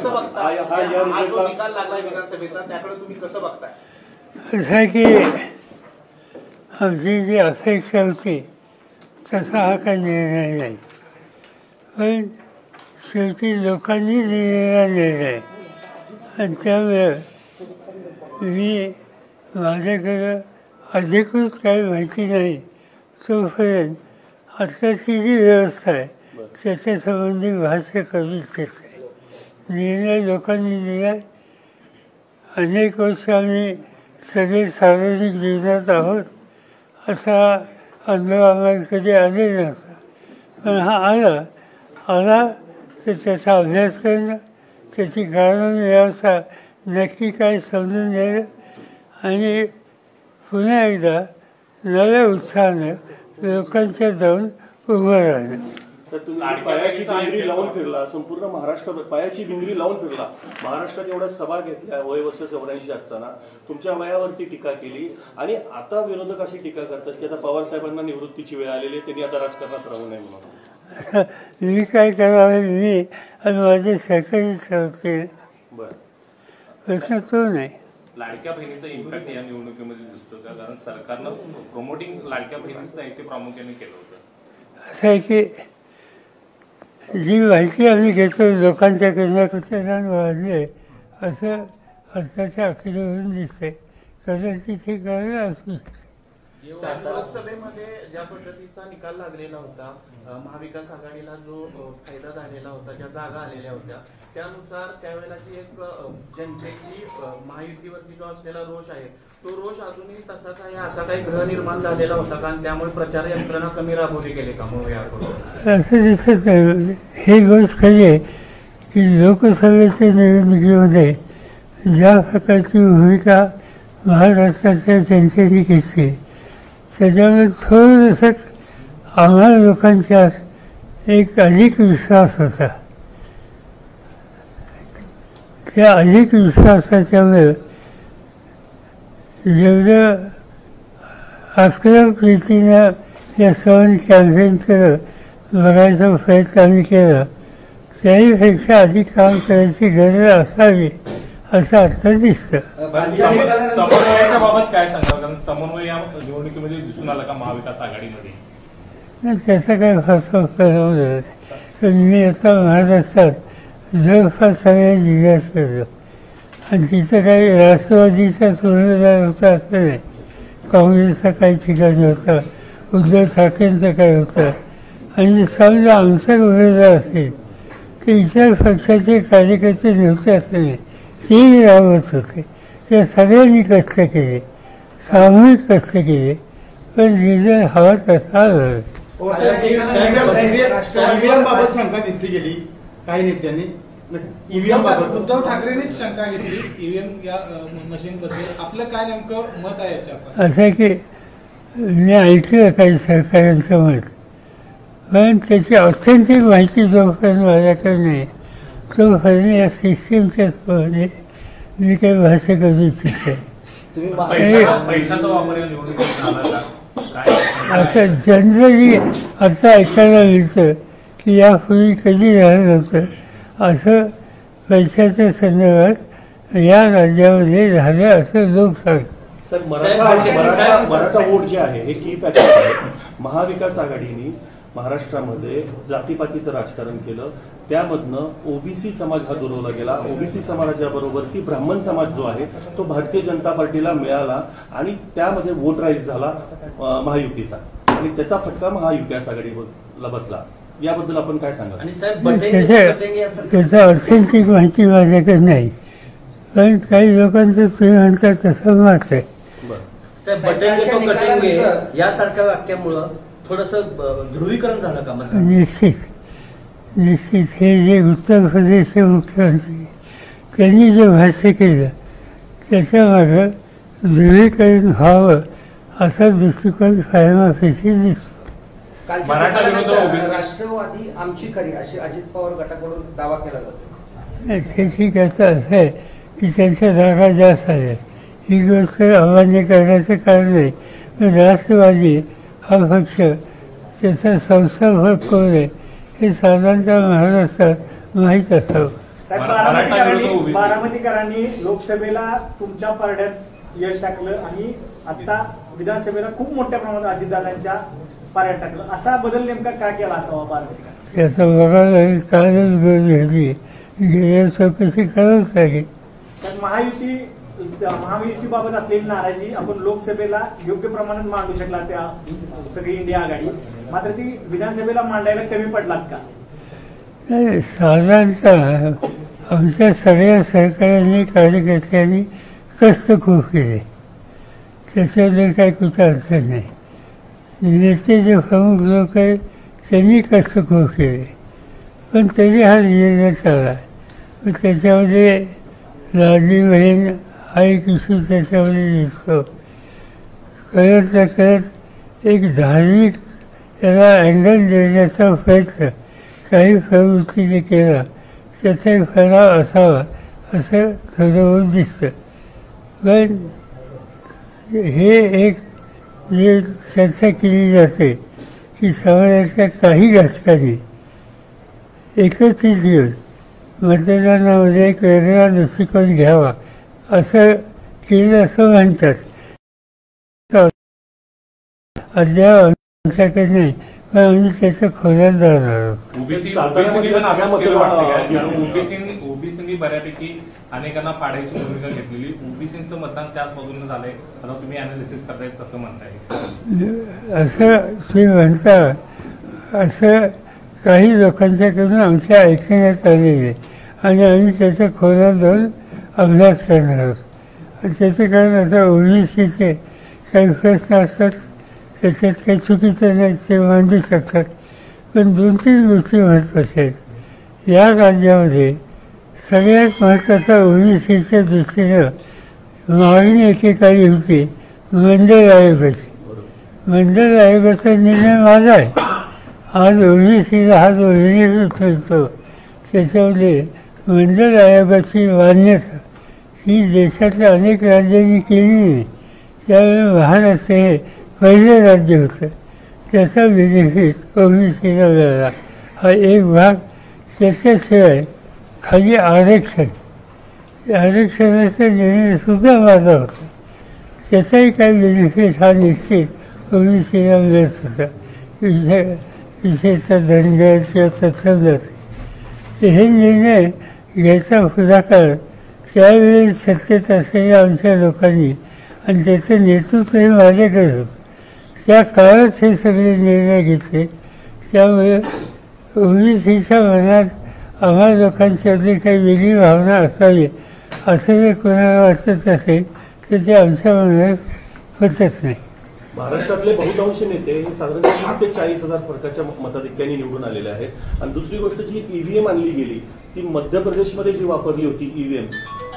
कसं बघताय? हा जो निकाल लागलाय विधानसभेचा त्याकडे तुम्ही कसं बघताय? असं आहे की आमची जी अपेक्षा होती तसा हा काही निर्णय नाही, पण शेवटी लोकांनी दिलेला निर्णय आणि त्यामुळे मी माझ्याकडं अधिकृत काही माहिती नाही तोपर्यंत आत्ताची जी व्यवस्था आहे त्याच्यासंबंधी भाष्य करू इच्छित नाही. निर्णय लोकांनी दिला. अनेक वर्ष आम्ही सगळे सार्वजनिक जीवनात आहोत असा अनुभव आम्हाला कधी आले नव्हता, पण हा आला तर त्याचा अभ्यास करणं, त्याची कारणं व्यवस्था नक्की काय समजून घ्यायला आणि पुन्हा एकदा नव्या उत्साहानं लोकांच्या जाऊन उभं राहणं. तर तुम्ही पायाची भिंगरी लावून फिरला, संपूर्ण महाराष्ट्र पायाची भिंगरी लावून फिरला, महाराष्ट्रात एवढ्या सभा घेतल्या वय वर्ष 84 असताना, तुमच्या वयावरती टीका केली आणि आता विरोधक अशी टीका करतात की आता पवार साहेबांना निवृत्तीची वेळ आलेली आहे, त्यांनी आता राजकारणात राहू नये म्हणून. मी काय करावं, मी आणि माझे सहकारी ठरवते. बरं, प्रश्न तो नाही. लाडक्या बहिणीचा इम्पॅक्ट या निवडणुकीमध्ये दिसतो का? कारण सरकारनं प्रमोटिंग लाडक्या बहिणीचं साहित्य प्रामुख्याने केलं होतं. असं आहे की जी माहिती आम्ही घेतो लोकांच्याकडनं कुठे वाढले असं आत्ताच्या अखेरीवरून दिसते. कदाचित हे कारण असू शकते. लोकसभेमध्ये ज्या पद्धतीचा निकाल लागलेला होता, महाविकास आघाडीला जो फायदा झालेला होता, ज्या जागा आलेल्या होत्या, त्यानुसार त्यावेळेलाची एक जनतेची महायुतीवरती जो असलेला रोष आहे तो रोष अजूनही तसाच आहे, असा काही ग्रह निर्माण झालेला होता का? त्यामुळे प्रचार यंत्रणा कमी राबवली गेली का मग याकडून? असं दिसत नाही. ही गोष्ट खरी आहे की लोकसभेच्या निवडणुकीमध्ये ज्या प्रकारची भूमिका महाराष्ट्राच्या जनतेने घेतली त्याच्यामुळे थोडंसं आम्हाला लोकांच्यात एक अधिक विश्वास होता. त्या अधिक विश्वासाच्यामुळे जेवढं आक्रमक रीतीनं या सण कॅम्पेन केलं, बघायचा प्रयत्न आम्ही केला, त्याहीपेक्षा अधिक काम करायची गरज असावी असं आता दिसतं. समन्वयाच्या बाबत काय सांगाल? कारण समन्वय या निवडणुकीमध्ये दिसून आला का महाविकास आघाडीमध्ये? त्याचा काही फारसा परिणाम नाही. पण मी आता महाराष्ट्रात जवळपास सगळ्या जिल्ह्यात फिरलो आणि तिथं काही राष्ट्रवादीचा उमेदवार होता असं नाही, काँग्रेसचा काही ठिकाणी होता, उद्धव ठाकरेंचं काही होतं, आणि समजा आमचा उमेदवार असेल तर इतर पक्षाचे कार्यकर्ते नव्हते असं नाही, तेही राबवत होते. त्या सगळ्यांनी कष्ट केले, सामूहिक कष्ट केले, पण रिझल्ट हवा तसा आला. ईव्हीएम बाबत शंका घेतली गेली काही नेत्यांनी. ईव्हीएम बाबत उद्धव ठाकरेंनीच शंका घेतली ईव्हीएम या मशीन बद्दल. आपलं काय नेमकं मत आहे याच्यावर? असं आहे की मी ऐकलं काही सरकारांचं मत, पण त्याची ऑथेंटिक माहिती जोपर्यंत माझ्याकडे नाही तोपर्यंत या सिस्टीमच्या समोर मी काही भाष्य करू इच्छित नाही. असं जनरली आता ऐकायला मिळतं की यापूर्वी कधी झालं नव्हतं असं पैशाच्या संदर्भात या राज्यामध्ये झालं असं लोक सांगतात. सर, मराठा वोट जे आहे हे की फॅक्टर आहे. महाविकास आघाडीने महाराष्ट्रामध्ये जातीपातीचं राजकारण केलं, त्यामधनं ओबीसी समाज हा दुरवला गेला. ओबीसी समाजाबरोबरती ब्राह्मण समाज जो आहे तो भारतीय जनता पार्टीला मिळाला आणि त्यामध्ये वोट राईज झाला महायुतीचा आणि त्याचा फटका महाविकास आघाडीला बसला. याबद्दल आपण काय सांगाल? आणि साहेब त्याचा ऑथेंटिक माहिती माझ्याकडे नाही, पण काही लोकांचं तुम्ही म्हणतात तसं मत आहे. यासारख्या वाक्यामुळं थोडंसं ध्रुवीकरण झालं का? निश्चित हे जे उत्तर प्रदेशचे मुख्यमंत्री त्यांनी जे भाष्य केलं त्याच्यामागं ध्रुवीकरण व्हावं असा दृष्टिकोन फायमाफेशी दिसतो. राष्ट्रवादी आमची खरी अशी अजित पवार गटाकडून दावा केला जातो. त्याची कसं असं आहे की त्यांच्या जागा जास्त आल्या, ही गोष्ट अमान्य करण्याचं कारण नाही. पण राष्ट्रवादी हा पक्ष त्याचा संस्थापक कोण आहे हे साधारणतः महाराष्ट्रात माहीत असावं. साहेब, मराठा विरुद्ध OBC. बारामतीकरांनी लोकसभेला तुमच्या पारड्यात यश टाकलं आणि आता विधानसभेला खूप मोठ्या प्रमाणात अजितदादांच्या पारड्यात टाकलं. असा बदल नेमका का केला असावा बारामतीकर? त्याचा बघायला कालच गरज होती, गेल्या चौकशी करावंच लागेल. तर महायुतीबाबत असलेली नाराजी आपण लोकसभेला योग्य प्रमाणात मांडू शकला त्या सगळी इंडिया आघाडी, मात्र ती विधानसभेला मांडायला कमी पडलात का? नाही, साधारणतः आमच्या सगळ्या सहकार्यांनी कार्यकर्त्यांनी कष्ट खूप केले, त्याच्यामध्ये काही कुठं अडचण नाही. नेते जे प्रमुख लोक आहेत त्यांनी कष्ट खूप केले, पण तरी हा निर्णय चालला. त्याच्यामध्ये लाडली बहीण हा एक इश्यू त्याच्यामध्ये दिसतो. करत करत एक धार्मिक त्याला अँगल देण्याचा प्रयत्न काही प्रवृत्तीने केला, त्याचा एक फराव असावा असं ठरवून दिसतं. पण हे एक जे चर्चा केली जाते की समाजाच्या काही घटकांनी एकत्रित येऊन मतदानामध्ये एक वेगळा दृष्टिकोन घ्यावा असं केलं असं म्हणतात. अद्याप आमच्याकडे नाही, पण आम्ही त्याचं खोल्यात जाणार आहोत. ओबीसीनी बऱ्यापैकी अनेकांना पाडायची भूमिका घेतलेली, ओबीसीचं मतदान त्याच बाजूने झालंय, आता तुम्ही अनालिसिस करताय कसं म्हणताय? असं ते म्हणता, असं काही लोकांच्याकडून आमच्या ऐकण्यात आलेले आणि आम्ही त्याच्या खोल्यात जाऊन अभ्यास करणार आहोत. आणि त्याचं कारण आता ओबीसीचे काही प्रश्न असतात, त्याच्यात काही चुकीचं नाही, ते मांडू शकतात. पण 2-3 गोष्टी महत्त्वाच्या आहेत. या राज्यामध्ये सगळ्यात महत्त्वाचा ओबीसीच्या दृष्टीनं मागणी एकेकाळी होती मंडळ आयोगाची. मंडळ आयोगाचा निर्णय माझा आहे. आज ओबीसीला हा जो निर्णय ठरतो त्याच्यामध्ये मंडळ आयोगाची मान्यता ही देशातल्या अनेक राज्यांनी केली नाही. त्यावेळी महाराष्ट्र हे पहिलं राज्य होतं, त्याचा बेनिफिट ओबीसीला मिळाला. हा एक भाग. त्याच्याशिवाय खाली आरक्षणाचा निर्णयसुद्धा माझा होता, त्याचाही काही बेनिफिट हा निश्चित ओबीसीला मिळत होता, विशेषतः धनगर किंवा तत्समजात. हे निर्णय घ्यायचा पुढाकार त्यावेळी सत्तेत असलेल्या आमच्या लोकांनी आणि त्याचं नेतृत्वही माझ्याकडे होतं. त्या काळात हे सगळे निर्णय घेतले. त्यामुळे ओबीसीच्या मनात आम्हा लोकांच्यातली काही वेगळी भावना असावी असं जर कोणाला वाटत असेल तर ते आमच्या मनात होतच नाही. महाराष्ट्रातले बहुतांश नेते हे साधारण 30 ते 40,000 फरकाच्या मताधिक्याने निवडून आलेले आहेत. आणि दुसरी गोष्ट जी ईव्हीएम आणली गेली ती मध्य प्रदेशमध्ये जी वापरली होती ईव्हीएम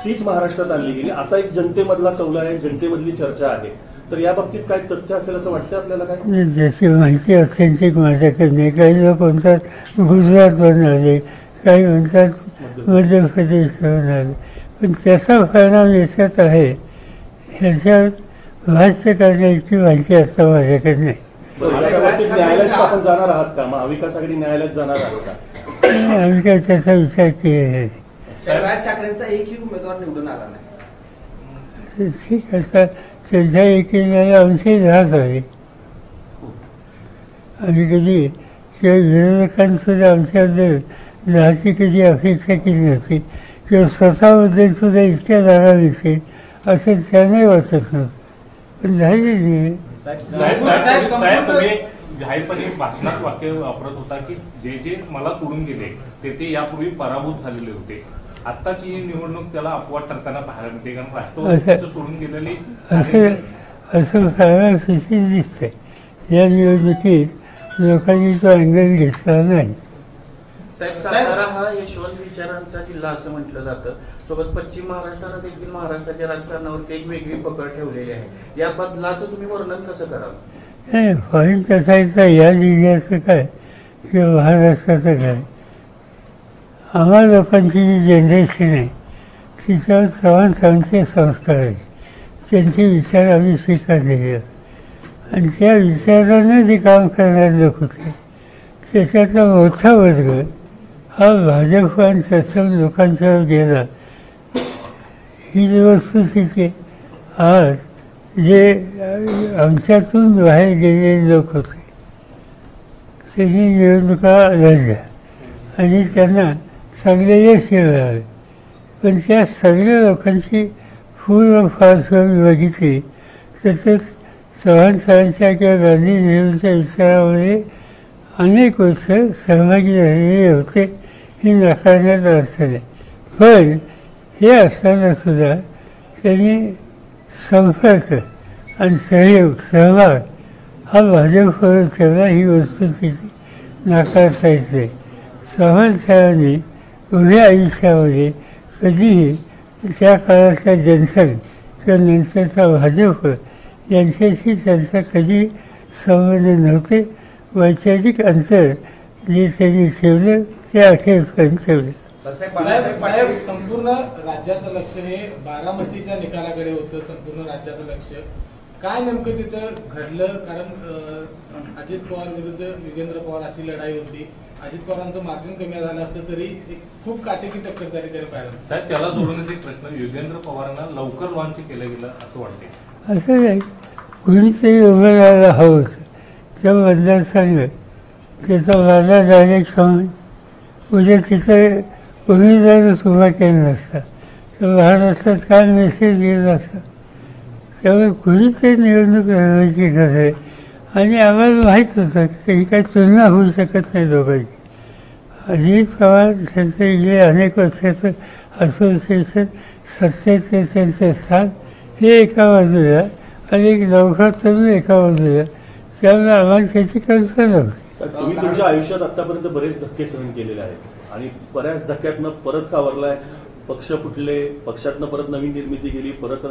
तीच महाराष्ट्रात आणली गेली असा एक जनतेमधला कौल आहे, जनतेमधली चर्चा आहे. तर या बाबतीत काय तथ्य असेल असं वाटतं आपल्याला? काय जशी माहिती ऑथेंटिक माझ्याकडे नाही. काही लोक म्हणतात गुजरातवरून आले, काही म्हणतात मध्य प्रदेशवरून आले, पण त्याचा परिणाम याच्यात आहे ह्याच्यावर भाष्य करण्याची माहिती असतं माझ्याकडे नाही. न्यायालयात आपण जाणार आहात का? महाविकास आघाडी न्यायालयात जाणार आहात का? आम्ही काय त्याचा विचार केलेला नाही. राज ठाकरेंचा एकही उमेदवार निवडून आला नाही. ठीक आहे, त्यांच्या एकीला आमची राहत आहे. आम्ही कधी किंवा विरोधकांसुद्धा आमच्याबद्दल राहायची कधी अपेक्षा केली नव्हती किंवा स्वतःबद्दल सुद्धा इतक्या जागा दिसेल असं त्याने वाटत नव्हतं, पण झालेली नाही. साहेब तुम्ही जाहीरपणे भाषणात वाक्य वापरत होता की जे जे मला सोडून गेले ते यापूर्वी पराभूत झालेले होते. आत्ताची ही निवडणूक त्याला अपवाद ठरताना पाहायला मिळते, कारण राष्ट्रवादीचं सोडून गेलेली असं फार फिसिस दिसतंय. या निवडणुकीत लोकांनी तो अँगल घेतला नाही. साहेब, सातारा हा यशवंत विचारांचा जिल्हा असं म्हटलं जातं. सोबत पश्चिम महाराष्ट्रानं देखील महाराष्ट्राच्या राजकारणावरती एक वेगळी पकड ठेवलेली आहे. या बदलाचं तुम्ही वर्णन कसं कराल? नाही, पॉईंट असायचा या जिल्ह्याचं काय किंवा महाराष्ट्राचं काय, आम्हा लोकांची जी जनरेशन आहे तिच्यावर चव्हाण संस्कार आहेत, त्यांचे विचार आम्ही स्वीकारलेले आहेत आणि त्या विचारानं जे काम करणारे लोक होते त्याच्यातला मोठा वर्ग हा भाजप आणि तत्सम लोकांच्यावर गेला. ही जी वस्तुस्थिती आज जे आमच्यातून बाहेर गेलेले लोक होते त्यांनी निवडणुका लढल्या आणि त्यांना चांगले यश मिळाले. पण त्या सगळ्या लोकांची पूर्व पार्श्वभूमी बघितली तर चव्हाण साहेबांच्या किंवा गांधी नेहरूंच्या विचारामध्ये अनेक वर्ष सहभागी झालेले होते ही नाकारण्यात अर्थ नाही. पण हे असताना सुद्धा त्यांनी संपर्क आणि सहभाग हा भाजपवर ठेवला. ही वस्तुस्थिती नाकारता येत नाही. चव्हाण साहेबांनी उभ्या आयुष्यामध्ये कधीही त्या काळातल्या जनसंघ किंवा नंतरचा भाजप यांच्याशी त्यांचा कधी संबंध नव्हते. वैचारिक अंतर जे त्यांनी ठेवलं ते अखेरपर्यंत ठेवलं. साहेब संपूर्ण राज्याचं लक्ष हे बारामतीच्या निकालाकडे होतं. संपूर्ण राज्याचं लक्ष काय नेमकं तिथं घडलं? कारण अजित पवार विरुद्ध युगेंद्र पवार अशी लढाई होती. अजित पवारांचं मार्जिन कमी झालं असलं तरी एक खूप काटेकी टक्कर त्या ठिकाणी पाहिलं. साहेब त्याला जोडून एक प्रश्न, युगेंद्र पवारांना लवकर लॉन्च केलं गेलं असं वाटते? असं नाही, कुणीतरी उभं राहायला हवं होतं. त्या मतदारसंघ त्याचा माझा डायरेक्ट समज उद्या तिथं उमेदवारच उभा केला नसता तर महाराष्ट्रात काय मेसेज गेला असता. त्यामुळे कुणीतरी निवडणूक लढवायची गरज आहे आणि आम्हाला माहीत होतं की ही काही तुलना होऊ शकत नाही दोघांची. अजित पवार त्यांचं इकडे अनेक वर्षाचं असोसिएशन, सत्तेचे त्यांचं स्थान हे एका बाजूला आणि एक नौका तरुण एका बाजूला. त्यामुळे आम्हाला त्याची कल्पना होती. तुम्ही तुमच्या आयुष्यात आतापर्यंत बरेच धक्के सहन केलेले आहेत आणि बऱ्याच धक्क्यातनं परत सावरलाय. पक्ष फुटले, पक्षातनं परत नवीन निर्मिती केली, परत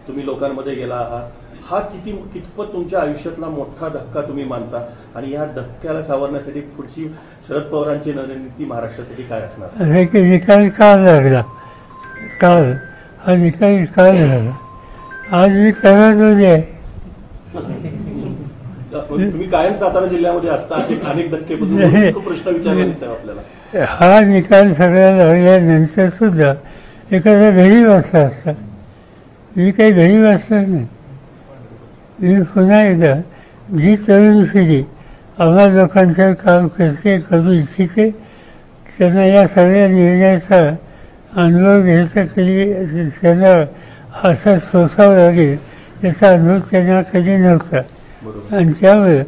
तुम्ही लोकांमध्ये गेला आहात. हा कितपत तुमच्या आयुष्यातला मोठा धक्का तुम्ही मानता आणि या धक्क्याला सावरण्यासाठी पुढची शरद पवारांची रणनीती महाराष्ट्रासाठी काय असणार? अरे की निकाल का लागला? काल हा निकाल का लागला? आज मी कराडमध्ये आहे. तुम्ही कायम सातारा जिल्ह्यामध्ये असता, असे अनेक धक्के खूप प्रश्न विचारले आपल्याला. हा निकाल सगळ्या लागल्यानंतर सुद्धा एखादा घरी बसला असता. मी काही घरी बसणार नाही. मी पुन्हा एकदा जी तरुण पिढी आम्हा लोकांचं काम करते, करू इच्छिते, त्यांना या सगळ्या निर्णयाचा अनुभव घ्यायचा कधी त्यांना असा सोसावं लागेल याचा अनुभव त्यांना कधी नव्हता. आणि त्यामुळे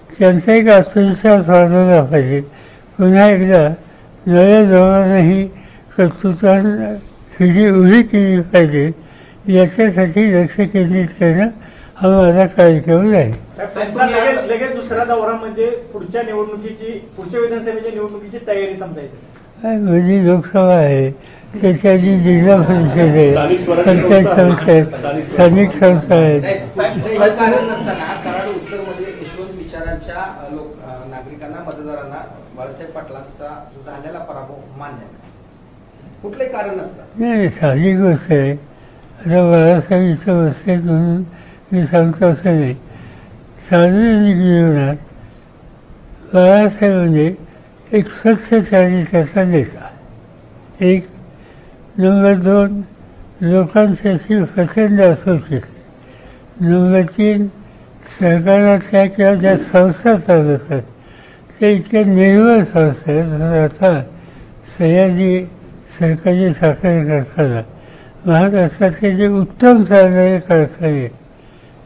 त्यांचा एक आत्मविश्वास वाढवला पाहिजे. पुन्हा एकदा नव्या धोरणाही कर्तृत्वानं ही उभी केली पाहिजे याच्यासाठी लक्ष केंद्रित करणं हा माझा कार्यक्रम आहे. त्यांचा लगेच दुसरा दौरा म्हणजे पुढच्या विधानसभेच्या निवडणुकीची तयारी समजायचं. म्हणजे लोकसभा आहे, त्याच्या जी जिल्हा परिषद आहे, पंचायत संस्था आहेत, स्थानिक संस्था आहेत. कारण नसताना कराड उत्तरमध्ये यशवंत विचारांच्या नागरिकांना, मतदारांना बाळासाहेब पाटलांचा जो झालेला पराभव मान्य आहे. कुठलंही कारण नसतं. नाही, साधी गोष्ट आहे. आता बाळासाहेब इथं बसले म्हणून मी सांगतो असं नाही. सार्वजनिक जीवनात बाळासाहेब म्हणजे एक स्वच्छ चारित्र्याचा नेता. एक. नंबर 2 लोकांसाठी प्रचंड असोसिएशन. नंबर 3 सरकारातल्या किंवा ज्या संस्था चालवतात ते इतक्या निर्मळ संस्था आहेत. आता सह्याद्री सरकारी साखर कारखाना, महाराष्ट्रातले जे उत्तम चालणारे कारखाने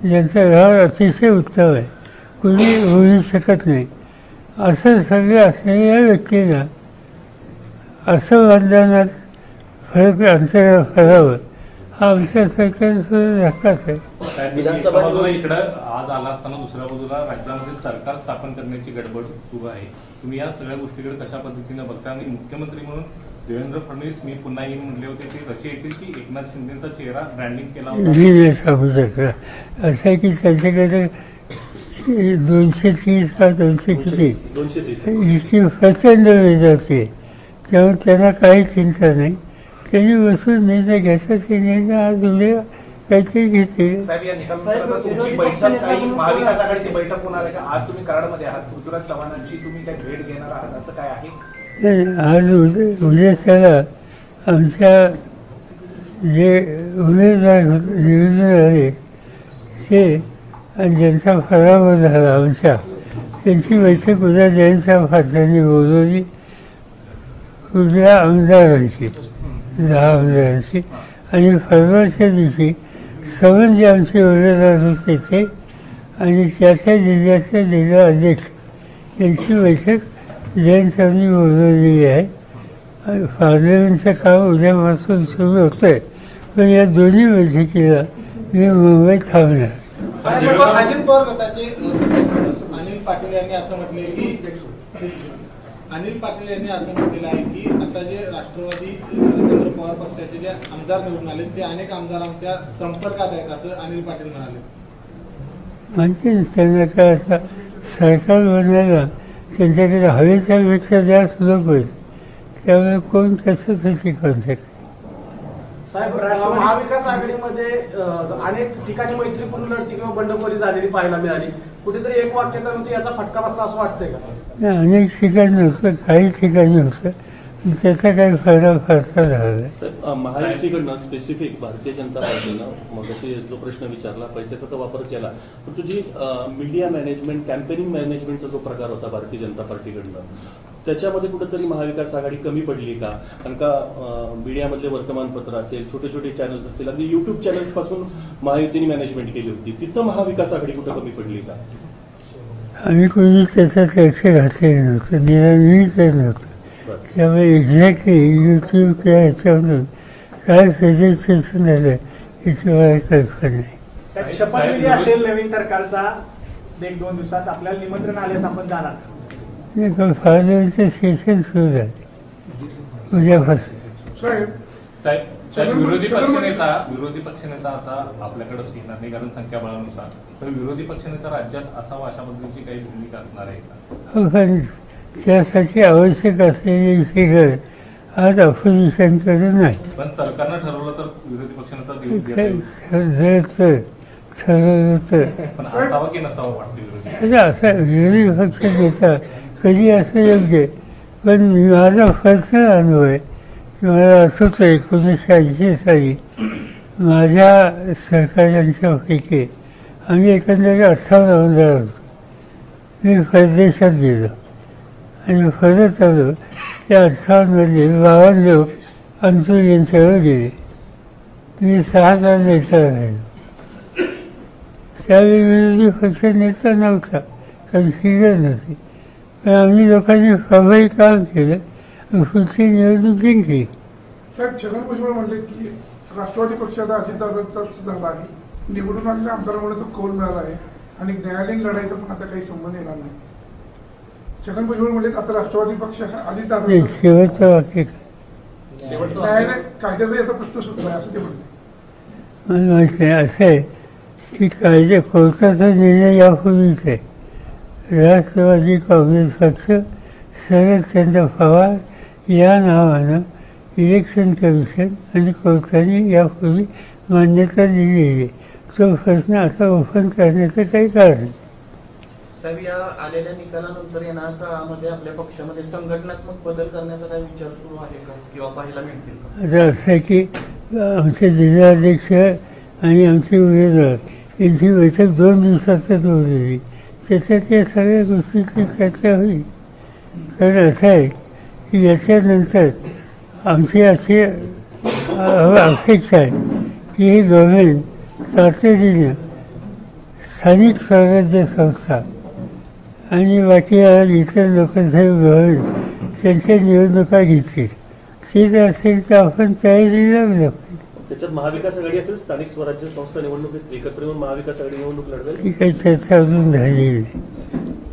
ज्यांचा व्यवहार अतिशय उत्तम आहे, कुणी होऊ शकत नाही, असं सगळे असलेल्या व्यक्तींना असं मतदानात फरक अंतर करावं हा आमच्या सरकारचा धक्काच आहे. एका बाजूला इकडं आज आला असताना दुसऱ्या बाजूला राज्यामध्ये सरकार स्थापन करण्याची गडबड सुरू आहे. तुम्ही या सगळ्या गोष्टीकडे कशा पद्धतीने बघता? आणि मुख्यमंत्री म्हणून देवेंद्र फडणवीस मी पुन्हा येईन म्हणले होते ते कसे येतील की एकनाथ शिंदेचा चेहरा ब्रँडिंग केला होता? मी नाही सांगू शकत. असं आहे की त्यांच्याकडे 230 का 200 किती इतकी प्रचंड मेजॉरिटी आहे. त्यामुळे त्यांना काही चिंता नाही. त्यांनी बसून निर्णय घ्यायचा. ते निर्णय आज उद्या काहीतरी घेतील. साहेब या निकालानंतर तुमची बैठक काही महाविकास आघाडीची बैठक होणार आहे का? आज तुम्ही कराडमध्ये आहात, पृथ्वीराज चव्हाणांची तुम्ही काय भेट घेणार आहात असं काय आहे? आज उद्याच्याला आमच्या जे उमेदवार निवडून आले ते आणि ज्यांचा पराभव झाला आमच्या, त्यांची बैठक उद्या जयंतराव पाटलांनी बोलवली. उद्या आमदारांची 10 आमदारांची आणि परवाच्या दिवशी सर्व जे आमचे उमेदवार होते ते आणि त्या जिल्ह्याचे जिल्हा अध्यक्ष यांची बैठक जयंतरावांनी बोलवलेली आहे. पार्लमेंटचं काम उद्यापासून सुरू होतं आहे, पण या दोन्ही बैठकीला मी मुंबईत थांबणार. अजित पवार गटाचे अनिल पाटील यांनी असं म्हटले की अनिल पाटील यांनी असं म्हटलेलं आहे की आता जे राष्ट्रवादी शरदचंद्र पवार पक्षाचे जे आमदार निवडून आले ते अनेक आमदार आमच्या संपर्कात आहेत असं अनिल पाटील म्हणाले. म्हणजे त्यांना काय आता सरकार बनायला त्यांच्याकडे हवेच्या पेक्षा जास्त लोक होईल, त्यामुळे कोण कशासाठी कॉन्टॅक्ट. साहेब महाविकास आघाडीमध्ये अनेक ठिकाणी मैत्रीपूर्ण लढती किंवा बंडखोरी झालेली पाहायला मिळाली. कुठेतरी एक वाक्यात याचा फटका बसला असं वाटतंय का? अनेक ठिकाणी होतं, काही ठिकाणी होतं, त्याचा काही फायदा फारसा झाला नाही. साहेब महायुतीकडनं स्पेसिफिक भारतीय जनता पार्टीनं मग अशी जो प्रश्न विचारला, पैशाचा तर वापर केला, पण तुझी मीडिया मॅनेजमेंट कॅम्पेनिंग मॅनेजमेंटचा जो प्रकार होता भारतीय जनता पार्टीकडनं, त्याच्यामध्ये कुठेतरी महाविकास आघाडी कमी पडली का? कारण का मीडियामधले वर्तमानपत्र असेल, छोटे छोटे चॅनल्स असतील, अगदी युट्यूब चॅनल्स पासून महायुतीने मॅनेजमेंट केली होती, तिथं महाविकास आघाडी कुठं कमी पडली का? आम्ही कोणी त्याच्यात लक्ष घातलेलं नव्हतं, निराळीचं नव्हतं. त्यामुळे एक्झॅक्टली यूट्यूब किंवा ह्याच्यामधून काय प्रेझेंटेशन झालं याची मला कल्पना नाही. साहेब, शपथविधी असेल नवीन सरकारचा 1-2 दिवसात, आपल्याला निमंत्रण आल्यास आपण जाणार. पार्लमेंटचं सेशन सुरू झाले उद्यापासून. साहेब विरोधी पक्षनेता आता आपल्याकडे येणार नाही कारण संख्याबळानुसार, तर विरोधी पक्षनेता राज्यात असावा अशा पद्धतीची काही भूमिका असणार आहे का? हो, कारण त्यासाठी आवश्यक असलेली फिगर आज अपोजिशनकडे नाही. पण सरकारनं ठरवलं तर विरोधी पक्षनेता जर ठरवलं तर पण असावा की नसावा वाटतं विरोधी? असा विरोधी पक्ष नेता कधी असं योग्य, पण माझा पर्सनल अनुभव आहे की मला आठवतं 1980 साली माझ्या सहकार्यांच्यापैकी आम्ही एकंदरीत 18 आमदार होतो. मी परदेशात गेलो आणि परत आलो, त्या 18मध्ये 52 लोक अंतुर यांच्यावर गेले. मी 6 तास नेता राहिलो. त्यावेळी विरोधी पक्ष नेता नव्हता, कारण फिगर नव्हती, पण आम्ही लोकांनी प्रभावी काम केलं आणि पुढची निवडणूक जिंकली. साहेब, छगन भुजबळ म्हणले की राष्ट्रवादी पक्षाचा अजितदादांचाच झाला आहे, निवडून आलेल्या आमदारांमुळे तो कौल मिळाला आहे आणि न्यायालयीन लढाईचा पण आता काही संबंध येणार नाही. छगन भुजबळ म्हणले आता राष्ट्रवादी पक्ष अजितदादा शेवटचं वाक्य न्यायालय कायद्याचा याचा प्रश्न सुटला असं ते म्हणले. मला माहिती आहे असं आहे की कायदे कोर्टाचा निर्णय यापूर्वीच आहे. राष्ट्रवादी काँग्रेस पक्ष शरदचंद्र पवार या नावानं इलेक्शन कमिशन आणि कोर्टाने यापूर्वी मान्यता दिलेली आहे. तो प्रश्न आता ओपन करण्याचं काही कारण नाही. साहेब, या आलेल्या निकालानंतर येणाऱ्या काळामध्ये आपल्या पक्षामध्ये संघटनात्मक बदल करण्याचा काही विचार सुरू आहे का किंवा पाहायला मिळतील का? आता असं आहे की आमचे जिल्हाध्यक्ष आणि आमचे उमेदवार यांची बैठक 2 दिवसातच होईल. त्याच्यात या सगळ्या गोष्टीची चर्चा होईल. कारण असं आहे की याच्यानंतर आमची अशी अपेक्षा आहे की हे गव्हर्नमेंट तातडीनं स्थानिक स्वराज्य संस्था आणि बाकी इतर लोकांसाठी गव्हर्नमेंट त्यांच्या निवडणुका घेतील. ते जर असेल तर आपण तयारी लागलं पाहिजे. त्याच्यात महाविकास आघाडी असेल, स्थानिक स्वराज्य संस्था निवडणुकीत एकत्र येऊन महाविकास आघाडी निवडणूक लढवेल. ती काही चर्चा अजून झालेली नाही,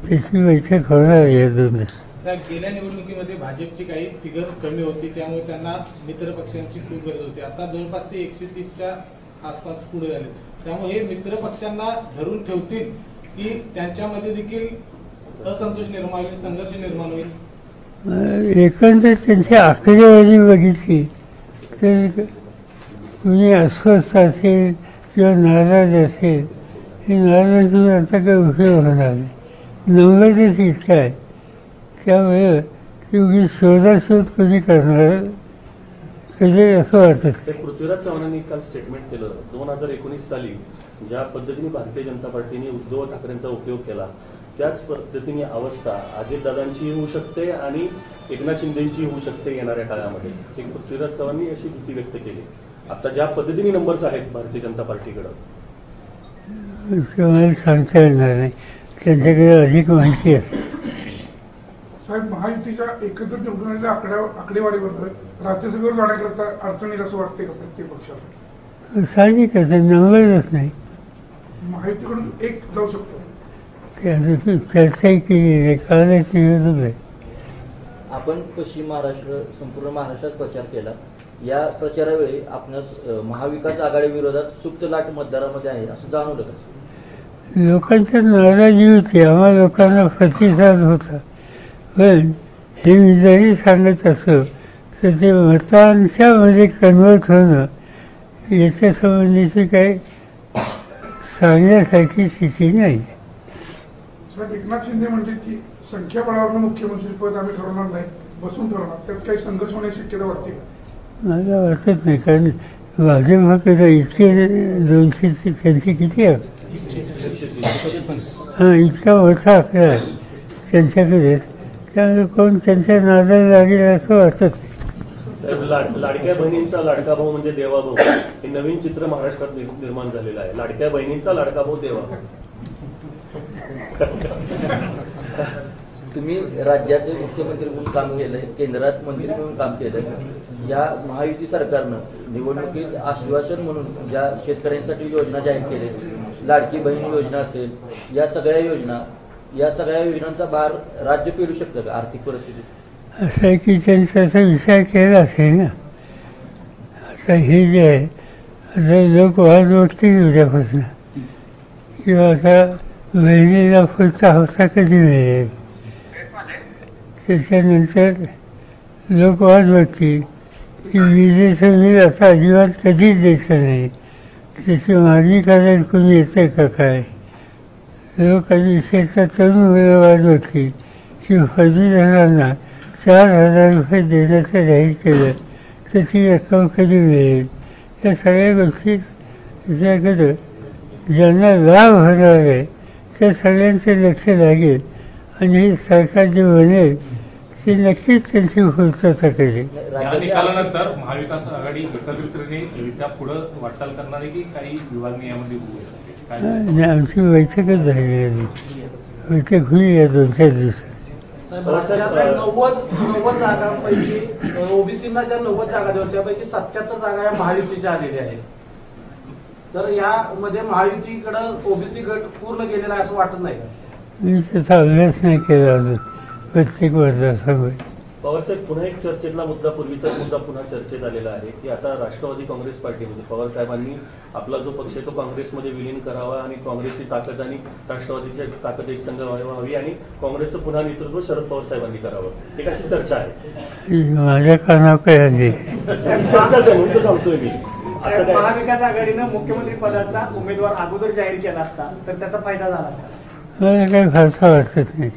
त्याची बैठक होणार या 2 दिवसात. साहेब, गेल्या निवडणुकीमध्ये भाजपची काही फिगर कमी होती, त्यामुळे त्यांना मित्र पक्षांची खूप गरज होती. आता जवळपास ते 130च्या आसपास पुढे झाले, त्यामुळे हे मित्र पक्षांना धरून ठेवतील की त्यांच्यामध्ये देखील असंतोष निर्माण होईल, संघर्ष निर्माण होईल? एकंदर त्यांची आकडेवारी बघितली तर कुणी अस्वस्थ असेल, किंवा नाराज असेल, ही नाराजी आता काही उपयोग होणार नाही. नव्वदच इतकं आहे, त्यामुळे ती उगीच शोधाशोध कोणी करणार कधी असं वाटत. ते पृथ्वीराज चव्हाणांनी काल स्टेटमेंट केलं 2019 साली ज्या पद्धतीने भारतीय जनता पार्टीने उद्धव ठाकरेंचा उपयोग केला त्याच पद्धतीने अवस्था अजितदादांची होऊ शकते आणि एकनाथ शिंदेची होऊ शकते येणाऱ्या काळामध्ये. एक पृथ्वीराज चव्हाणांनी अशी भीती व्यक्त केली. आता ज्या पद्धतीने नंबर्स आहेत भारतीय जनता पार्टीकडं मला सांगता येणार नाही, त्यांच्याकडे अधिक माहिती असेल. साहेब, महायुतीच्या एकत्र निवडून आलेल्या आकडेवारीबद्दल राज्यसभेवर जाण्याकरता अडचणीला असं वाटते का प्रत्येक पक्षाला? साहजिक आहे, नंबरच नाही. महायुतीकडून एक जाऊ शकतो. ते अजून चर्चाही केली नाही, कालच निवडणूक आहे. आपण पश्चिम महाराष्ट्र संपूर्ण महाराष्ट्रात प्रचार केला. या प्रचारावेळी आपणास महाविकास आघाडी विरोधात सुप्त लाट मतदारामध्ये आहे असं जाणवलं का? लोकांची नाराजी होती, आम्हाला लोकांना प्रतिसाद होता. पण हे मी जरी सांगत असो तर ते मतांच्या मध्ये कन्वर्ट होणं याच्या संबंधीची काही सांगण्यासारखी स्थिती नाही. साहेब, एकनाथ शिंदे म्हणतील की संख्याबळावर मुख्यमंत्री पद आम्ही ठरवणार नाही, बसून ठरवणार, त्यात काही संघर्ष होण्याची शक्यता वाटते का? मला वाटत नाही, कारण भाजपकडे इतके 200 त्यांची किती आहे, हां इतका मोठा आकडा आहे त्यांच्याकडेच, त्यामुळे कोण त्यांच्या नादाला लागेल असं वाटत नाही. साहेब, लाडक्या बहिणींचा लाडका भाऊ म्हणजे देवाभाऊ हे नवीन चित्र महाराष्ट्रात निर्माण झालेलं आहे. लाडक्या बहिणींचा लाडका भाऊ देवाभाऊ. तुम्ही राज्याचे मुख्यमंत्री म्हणून काम केलंय, केंद्रात मंत्री म्हणून काम केलंय. या महायुती सरकारनं निवडणुकीत आश्वासन म्हणून ज्या शेतकऱ्यांसाठी योजना जाहीर केल्या, लाडकी बहीण योजना असेल, या सगळ्या योजनांचा भार राज्य पेलू शकतं का आर्थिक परिस्थितीत? असं आहे की त्यांचा असा विचार केला असेल ना. आता हे जे आहे, आता लोक वाद बघतील उद्यापासून किंवा आता बहिणीला पुढचा हप्ता कधी मिळेल, त्याच्यानंतर लोक वाद बघतील की विजेचं बिल आता अजिबात कधीच द्यायचं नाही, त्याची मागणी करायला कोणी येतं का काय. लोक आणि विशेषतः तरुण मुलं वाद बघतील की पदवीधरांना 4,000 रुपये देण्याचं जाहीर केलं तर ती रक्कम कधी मिळेल. या सगळ्या गोष्टी त्याच्याकडं ज्यांना लाभ होणार आहे त्या सगळ्यांचं लक्ष लागेल आणि हे सरकार जे बनेल ते नक्कीच त्यांची पूर्तता करेल. या निकालानंतर महाविकास आघाडी एकत्रितपणे पुढे वाटचाल करणार आहे की काही विभागणी यामध्ये होऊ शकते? आमची बैठकच झाली आहे, बैठक होईल या 2-4 दिवसात. 90 जागांपैकी ओबीसीला ज्या 90 जागा दिल्या त्यापैकी 77 जागा या महायुतीच्या आलेल्या आहेत. तर यामध्ये महायुतीकडं ओबीसी गट पूर्ण गेलेला आहे असं वाटत नाही का? मी त्याचा अभ्यास नाही केला अजून प्रत्येक मतदारसंघात. पवारसाहेब, पुन्हा एक चर्चेतला मुद्दा, पूर्वीचाच मुद्दा पुन्हा चर्चेत आलेला आहे की आता राष्ट्रवादी काँग्रेस पार्टी म्हणजे पवारसाहेबांनी आपला जो पक्ष आहे तो काँग्रेसमध्ये विलीन करावा आणि काँग्रेसची ताकद आणि राष्ट्रवादीची ताकद एक संघ व्हावी आणि काँग्रेसचं पुन्हा नेतृत्व शरद पवार साहेबांनी करावं, एक अशी चर्चा आहे. माझ्या कानावर काय आली चर्चाच आहे म्हणून तो सांगतोय मी. असं काय महाविकास आघाडीनं मुख्यमंत्री पदाचा उमेदवार अगोदर जाहीर केला असता तर त्याचा फायदा झाला असता? मला काही फारसा वाटत नाही.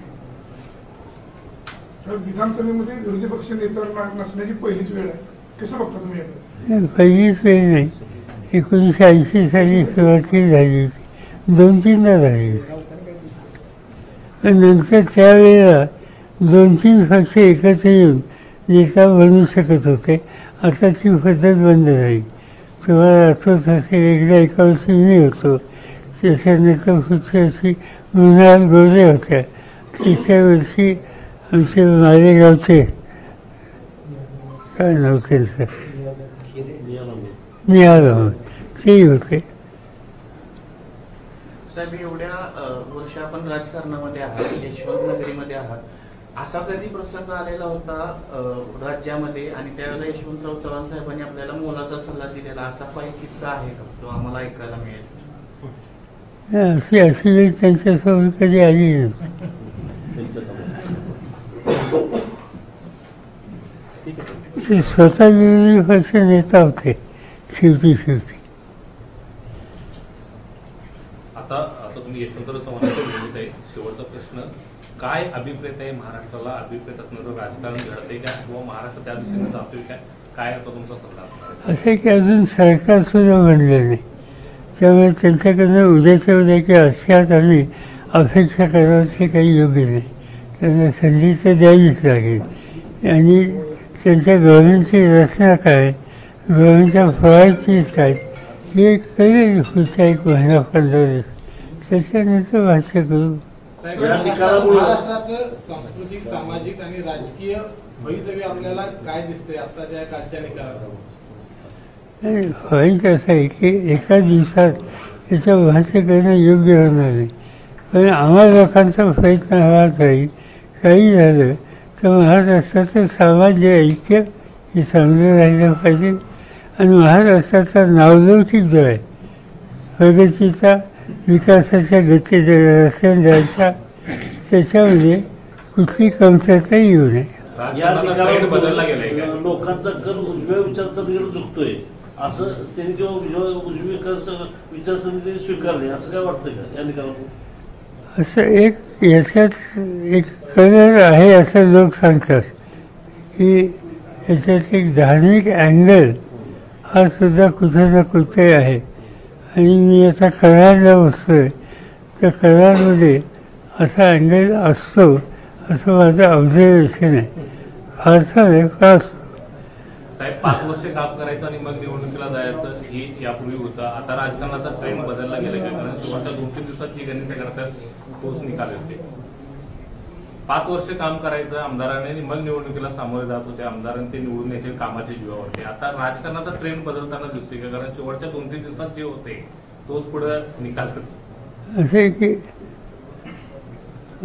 विधानसभेमध्ये विरोधी पक्ष नेत्यांना नसण्याची पहिलीच वेळ आहे, कसं बघता तुम्ही याकडे? पहिलीच वेळ नाही, 1980 साली सुरुवाती झाली होती, 2-3दा झाली होती. पण नंतर त्यावेळेला 2-3 पक्ष एकत्र येऊन नेता बनू शकत होते. आता ती पद्धत बंद झाली. तुम्हाला आठवत असेल, एकदा एका वर्षी मी होतो, त्याच्यानंतर पुढच्या वर्षी मृणाल गोरे होत्या, तिसऱ्या वर्षी आमचे मालेगावचे काय नाव त्यांचं निहाल तेही होते. साहेब, एवढ्या वर्ष आपण राजकारणामध्ये आहात, यशवंत नगरीमध्ये आहात, असा कधी प्रसंग आलेला होता राज्यामध्ये आणि त्यावेळेला यशवंतराव चव्हाण साहेबांनी आपल्याला मोलाचा सल्ला दिलेला, असा काही किस्सा आहे का तो आम्हाला ऐकायला मिळेल? अशी वेळ त्यांच्यासमोर कधी आली नाही. ते स्वतः विरोधी पक्ष नेता होते शेवटी. यशवंतराव चव्हाणांच्या विरोधात आहे. शेवटचा प्रश्न, काय अभिप्रेत आहे महाराष्ट्राला? अभिप्रेत असणारं राजकारण घडतंय का किंवा महाराष्ट्र त्या दिशेने जातोय काय आता तुमचा सल्ला असणार? असं आहे की अजून सरकार सुद्धा बनलं नाही, त्यामुळे त्यांच्याकडनं उद्याच्या उद्या की अशात आम्ही अपेक्षा करायची काही योग्य नाही. त्यांना संधी तर द्यावीच लागेल. आणि त्यांच्या गव्हर्नमेंटची रचना काय, गव्हर्नमेंटच्या फळाची काय, हे कळेल पुढच्या 1 महिना 15 दिवस, त्याच्यानंतर भाष्य करू. साहेब, महाराष्ट्राचं सांस्कृतिक, सामाजिक आणि राजकीय भवितव्य आपल्याला काय दिसतंय आताच्या या कालच्या निकालात? व्हायचं असं आहे की एका दिवसात त्याचं भाष्य करणं योग्य होणार नाही, पण आम्हा लोकांचा प्रयत्न हवा राहील. काही झालं तर महाराष्ट्राचं सामान्य ऐक्य हे चांगलं राहिलं पाहिजे. आणि महाराष्ट्राचा नावलौकिक जो आहे प्रगतीचा, विकासाच्या गती रस्त्याने जायचा, त्याच्यामध्ये कुठली कमतरता येऊ नये. या निकालात लोकांचा कल उजव्या विचारसरणीकडे झुकतोय असं त्यांनी किंवा उजवी विचारसरणी स्वीकारली असं काय वाटतंय का या निकालातून? असं एक याच्यात एक कलर आहे असं लोक सांगतात की याच्यात एक धार्मिक अँगल हा सुद्धा कुठे ना कुठे आहे. आणि मी आता करारला बसतोय तर करारमध्ये असा अँगल असतो असं माझं ऑब्झर्वेशन आहे. फारसा नाही, फार असतो. साहेब, 5 वर्ष काम करायचं आणि मग निवडणुकीला जायचं ही यापूर्वी होतं. आता राजकारणाचा ट्रेंड बदलला गेला का? कारण शेवटच्या 2-3 दिवसात जी गणित करतात तोच निकाल येते. 5 वर्ष काम करायचं आमदारांनी आणि मग निवडणुकीला सामोरे जात होते आमदारांनी, ते निवडून यायचे कामाच्या जीवावरती. आता राजकारणाचा ट्रेंड बदलताना दिसतोय का? कारण शेवटच्या 2-3 दिवसात जे होते तोच पुढे निकाल करतो. असं आहे की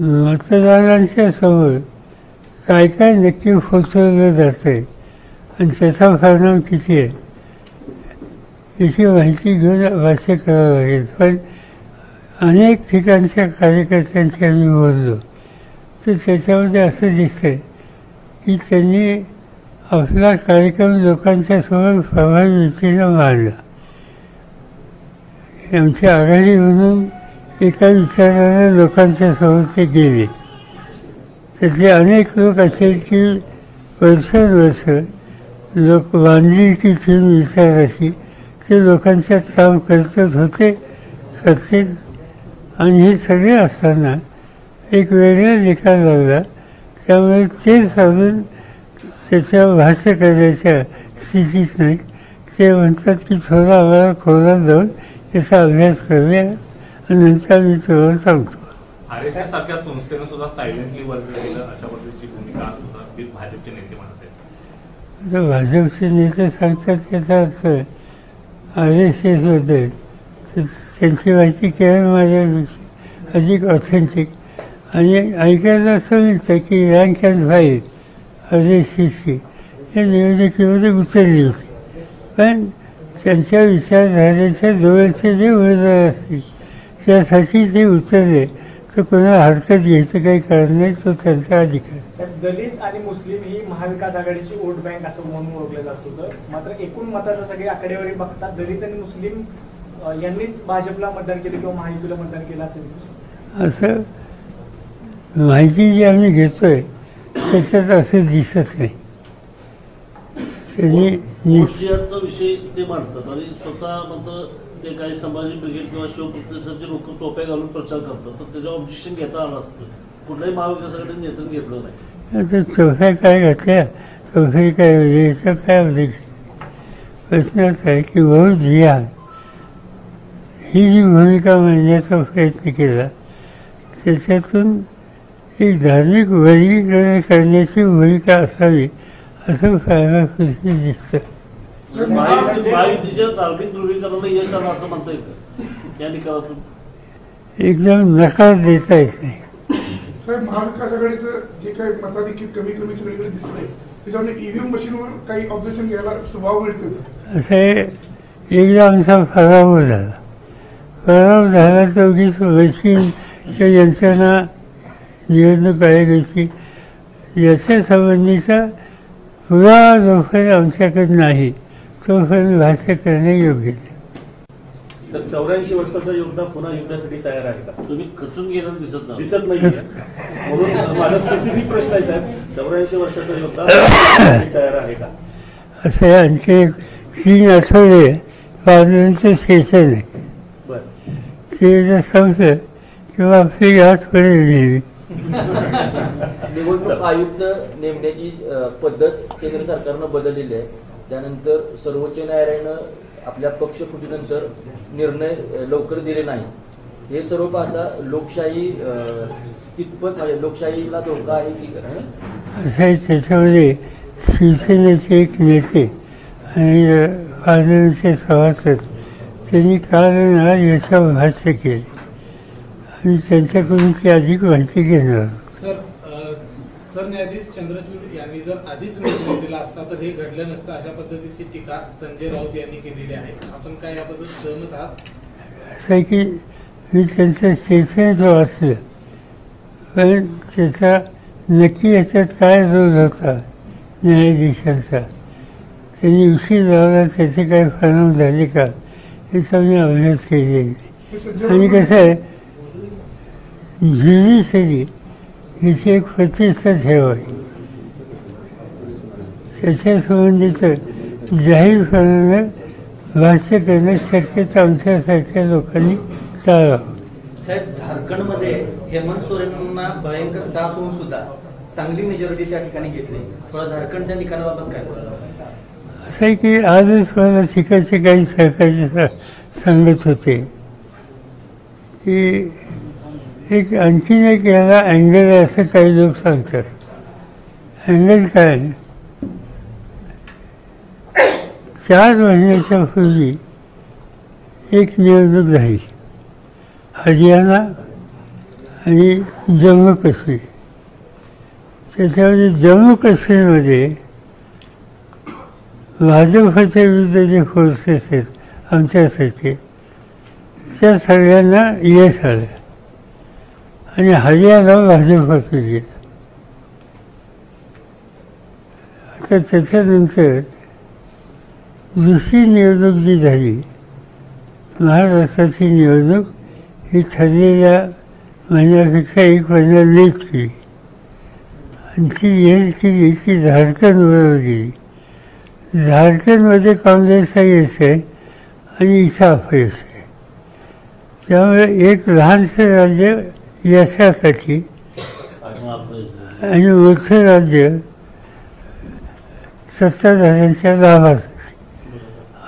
मतदारांच्या समोर काय काय नक्की पोचवलं जातंय आणि त्याचा परिणाम किती आहे याची माहिती घेऊन भाष्य करावं लागेल. पण अनेक ठिकाणच्या कार्यकर्त्यांशी आम्ही बोललो तर त्याच्यामध्ये असं दिसतंय की त्यांनी आपला कार्यक्रम लोकांच्या समोर प्रभावी रीतीनं मांडला. आमची आघाडी म्हणून एका विचाराने लोकांच्या समोर ते गेले. त्यातले अनेक लोक असे की वर्षानुवर्ष लोक बांधिलकीची विचाराशी ते लोकांच्यात काम करतच होते, करतील. आणि हे सगळे असताना एक वेगळा निकाल लागला, त्यामुळे तेच अजून त्याच्यावर भाष्य करण्याच्या स्थितीत नाही. ते म्हणतात की थोडा आम्हाला खोलात जाऊन याचा अभ्यास करूया आणि नंतर मी तुम्हाला सांगतो. RSS सारख्या संस्थेनं सुद्धा सायलेंटली वर्क केलं अशा पद्धतीची भूमिका भाजपचे नेते म्हणत आहेत. आता भाजपचे नेते सांगतात त्याचा अर्थ RSS होते तर त्यांची माहिती केवळ माझ्यापेक्षा अधिक ऑथेंटिक. आणि ऐकायला असं मिळतं की रँक अँड फाईल RSSची या निवडणुकीमध्ये उतरली होती, पण त्यांच्या विचारधारेच्या जवळचे जे उमेदवार असतील त्यासाठी ते उतरले तर कोणाला हरकत घ्यायचं काही कारण नाही, तो त्यांचा अधिकार. साहेब, दलित आणि मुस्लिम ही महाविकास आघाडीची वोट बँक असं म्हणून ओळखलं जात होतं. मात्र एकूण मताचा सगळे आकडेवारी बघता दलित आणि मुस्लिम यांनीच भाजपला मतदान केलं किंवा महायुतीला मतदान केलं असेल. असं माहिती जी आम्ही घेतोय त्याच्यात असं दिसत नाही. त्यांनी मुस्लिमांचा विषय ते मांडतात आणि स्वतः मात्र ते काही समाजी ब्रिगेड किंवा शिवप्रतिष्ठानचे लोक टोप्या घालून प्रचार करतात, तर त्याच्यावर ऑब्जेक्शन घेता आलं असतं. कुठल्याही महाविकास आघाडीने नेत्याने घेतलं नाही. आता टोप्या काय घातल्या, टोप्या काय याचं काय ऑब्जेक्शन? प्रश्नच आहे की बहुत जिहाद ही जी भूमिका मांडण्याचा प्रयत्न केला त्याच्यातून एक धार्मिक वर्गीकरण करण्याची भूमिका असावी असं फायदा खुशी दिसतं. महायुतीच्या धार्मिक ध्रुवीकरणाला यश आलं असं म्हणता येतं या निकालातून? एकदम नकार देता येत नाही. साहेब, महाविकास आघाडीचं जे काही मताधिक्य कमी सगळीकडे दिसतंय त्याच्यामुळे EVM मशीनवर काही ऑब्जेक्शन घ्यायला स्वभाव मिळतो. असं एकदा आमचा पराभव झाला तर उगीच मशीन किंवा यंत्रणा निवडणूक आयोगाची याच्या संबंधीचा पुरावा जोपर्यंत आमच्याकडे नाही तोपर्यंत भाष्य करणे योग्य नाही. सर 84 वर्षाचा योद्धा पुन्हा युद्धासाठी तयार आहे का? तुम्ही खचून गेलं दिसत नाही. दिसत नाही. म्हणून माझा स्पेसिफिक प्रश्न आहे साहेब, 84 वर्षाचा योद्धा युद्धासाठी तयार आहे का? असे आणखी 3 आठवडे पार्लमेंटचं सेशन आहे. बरं. ते जर संपलं किंवा आपली गाठ पडेल नेहमी. निवडणूक आयुक्त नेमण्याची पद्धत केंद्र सरकारनं बदललेली आहे. त्यानंतर सर्वोच्च न्यायालयानं आपल्या पक्षफुटीनंतर निर्णय लवकर दिले नाही. हे सर्व पाहता लोकशाही कितपत म्हणजे लोकशाहीला धोका आहे की काय? असं आहे, त्याच्यामध्ये शिवसेनेचे एक नेते आणि पार्लमेंटचे सभासद त्यांनी काल ना याच्यावर भाष्य केले आणि त्यांच्याकडून ती अधिक माहिती घेणार. सरन्यायाधीश चंद्रचूड यांनी जर आधीच निर्णय दिला असता तर हे घडलं नसतं, अशा पद्धतीची टीका संजय राऊत यांनी केलेली आहे. आपण काय याबद्दल सहमत आहात? असं आहे की मी त्यांचं स्टेटमेंट वाचलं, पण त्याचा नक्की याच्यात काय रोल होता न्यायाधीशांचा, त्यांनी उशीर लावला, त्याचे काय परिणाम झाले का याचा मी अभ्यास केलेला नाही. आणि कसं आहे, ज्युडिशरी हिची एक प्रतिष्ठा ठेवावी, त्याच्या संबंधीचं जाहीरपणानं भाष्य करणं शक्यता आमच्यासारख्या लोकांनी टाळावं. साहेब, झारखंडमध्ये हेमंत सोरेनना भयंकर त्रास होऊन सुद्धा चांगली मेजॉरिटी त्या ठिकाणी घेतली. थोडा झारखंडच्या निकालाबाबत काय बोलायला? असं आहे की आजच मला तिकडचे काही सहकारी सांगत होते की एक आणखीन एक याला अँगल आहे असं काही लोक सांगतात. अँगल काय, 4 महिन्याच्या पूर्वी एक निवडणूक झाली हरियाणा आणि जम्मू काश्मीर. त्याच्यामध्ये जम्मू काश्मीरमध्ये भाजपच्या विरुद्ध जे फोर्सेस आहेत आमच्यासारखे, त्या सगळ्यांना यश आलं आणि हरियाणा भाजपकडे गेलं. आता त्याच्यानंतर दुसरी निवडणूक जी झाली, महाराष्ट्राची निवडणूक, ही ठरलेल्या महिन्यापेक्षा 1 महिना लेट केली आणि ती यश केली की झारखंडबरोबर गेली. झारखंडमध्ये काँग्रेसचा यश आहे आणि इथं अपयश आहे. त्यामुळे एक लहानसं राज्य यशासाठी आणि मोठं राज्य सत्ताधाऱ्यांच्या लाभासाठी,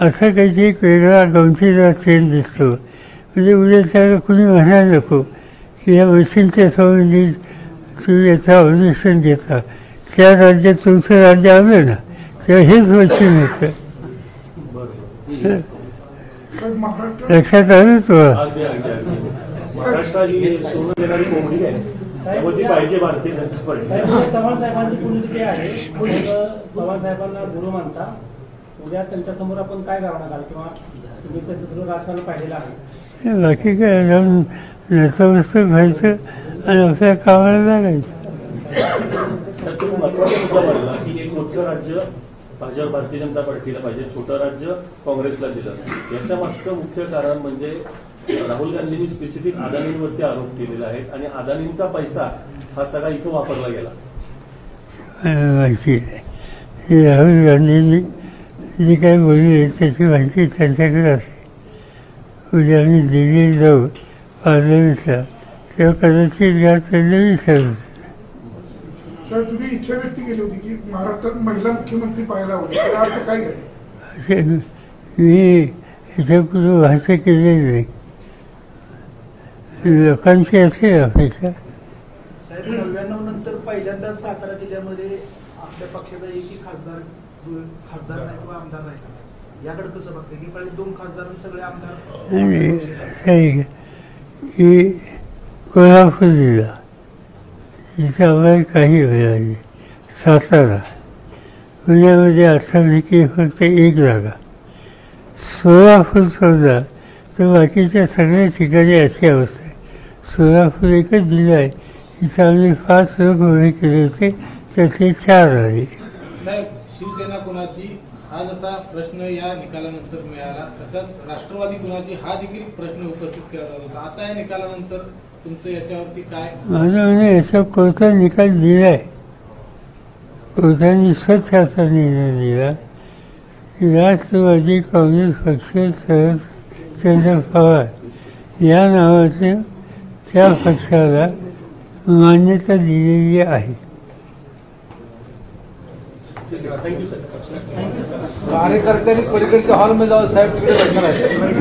असं काहीतरी एक वेगळा गमतीदार ट्रेंड दिसतो. म्हणजे उद्या त्याला कुणी म्हणायला नको की या मशीनच्या संबंधी तुम्ही याचं ऑब्जेक्शन घेता, त्या राज्यात तुमचं राज्य आलं ना तेव्हा हेच मशीन होतं. लक्षात आलं तुम्हाला? महाराष्ट्रात ही सोनं देणारी कोंबडी आहे, त्यामुळे ती पाहिजे भारतीय जनता पार्टी. चव्हाण साहेबांची पुण्यतिथी आहे, चव्हाण साहेबांना गुरु मानता. उद्या त्यांच्यासमोर आपण काय करणार घाल किंवा तुम्ही त्यांच्यासमोर राजकारण पाहिलेलं आहे? बाकी काय, जाऊन नतमस्तक व्हायचं आणि आपल्या कामाला लागायचं. सर, तुम्ही महत्वाचा मुद्दा मांडला की एक मोठं राज्य भाजप भारतीय जनता पार्टीला पाहिजे, छोटं राज्य काँग्रेसला दिलं. याच्या मागचं मुख्य कारण म्हणजे राहुल गांधींनी स्पेसिफिक अदानींवरती आरोप केलेला आहे आणि अदानींचा पैसा हा सगळा इथं वापरला गेला. माहिती आहे, राहुल गांधींनी जे काही बोलले त्याची माहिती त्यांच्याकडे असते. उद्या आम्ही दिल्लीत जाऊ पार्लमेंटला, तेव्हा कदाचित त्यांना विचारलं. सर, तुम्ही इच्छा व्यक्त केली होती की महाराष्ट्रात महिला मुख्यमंत्री पाहायला आवडेल, त्याचा अर्थ काय आहे? मी ह्याच्यापूर्वी भाष्य केलेलं नाही. लोकांची असेल अपेक्षा. साहेब, 99 नंतर पहिल्यांदाच सातारा जिल्ह्यामध्ये आपल्या पक्षाचा एकही खासदार नाही किंवा आमदार नाही. याकडे कसं बघते की पहिले 2 खासदार सगळे आमदार? आणि असं आहे की कोल्हापूर जिल्हा इथे आम्हाला काही मिळाले, सातारा, पुण्यामध्ये 18पैकी फक्त 1 जागा, सोलापूर सोडला तर बाकीच्या सगळ्या ठिकाणी अशी अवस्था आहे. सोलापूर एकच जिल्हा आहे, इथं आम्ही 5 लोक उभे केले होते, त्यातले 4 आले. साहेब, शिवसेना कोणाची हा जसा प्रश्न या निकालानंतर मिळाला तसाच राष्ट्रवादी कुणाची हा देखील प्रश्न उपस्थित केला जात होता. आता या निकालानंतर तुमचं याच्यावरती काय? माझं म्हणजे याचा कोर्टाने निकाल दिलाय. कोर्टाने स्वच्छ असा निर्णय दिला की राष्ट्रवादी काँग्रेस पक्ष शरदचंद्र पवार या नावाचे त्या पक्षाला मान्यता दिलेली आहे. कार्यकर्त्यांनी पलीकडच्या हॉलमध्ये जाऊन साहेब तिकडे बसणार आहे.